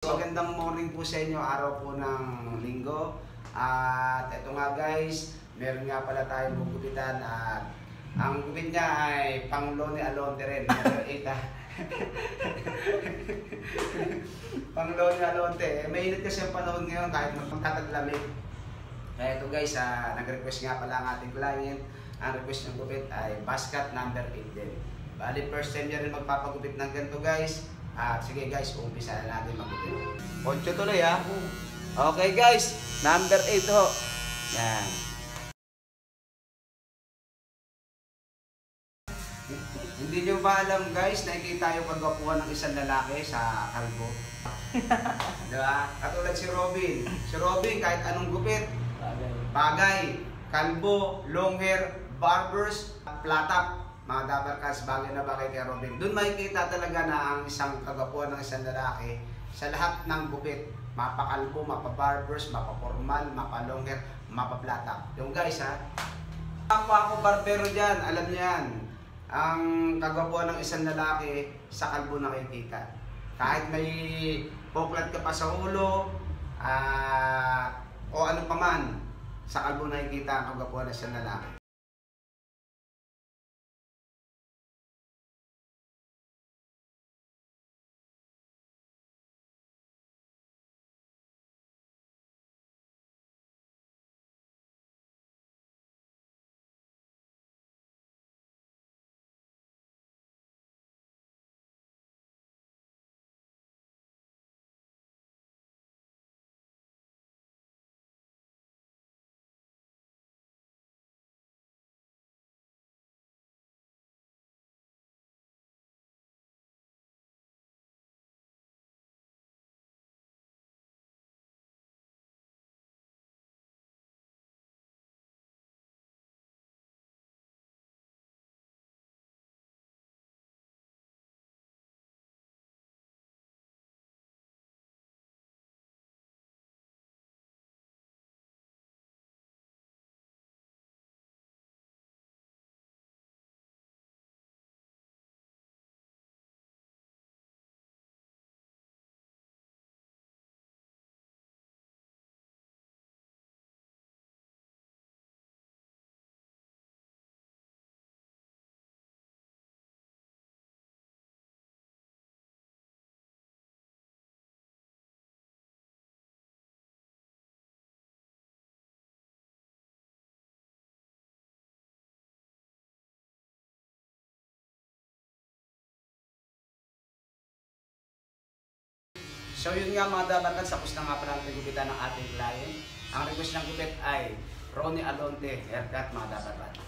Magandang morning po sa inyo, araw po ng linggo. At ito nga guys, meron nga pala tayong gugupitan at ang gupit niya ay pang Loni Alonte rin. Pang Loni Alonte. Mainit kasi ang panahon ngayon kahit magtataglamig. Kaya ito guys, nag-request nga pala ang ating client. Ang request ng gupit ay basket number 8 din. Bali first time niya rin magpapagupit ng ganito guys. Sige guys, umpisa na natin magupit. Poncho tuloy ha. Okay guys, number 8 ho. Yan. Hindi nyo ba alam guys, nakikita yung kagwapuhan ng isang lalaki sa kalbo? Diba? Katulad si Robin. Si Robin kahit anong gupit, bagay, kalbo, long hair, barbers, platap. Mga dabarkas, bagay na bagay kay Robin. Doon makikita talaga na ang isang kagapuan ng isang lalaki sa lahat ng gupit. Mapakalbo, mapabarbers, mapapormal, mapalong hair, mapaplata. Yung guys ha, kapwa ako barbero dyan, alam niyo yan. Ang kagapuan ng isang lalaki sa kalbo nakikita. Kahit may poklat ka pa sa ulo, o ano pa man, sa kalbo nakikita ang kagapuan ng isang lalaki. So yun nga mga dabarkas, tapos na nga pala ang gupitan ng ating client. Ang request ng gupit ay Ronnie Alonte haircut mga dabarkas.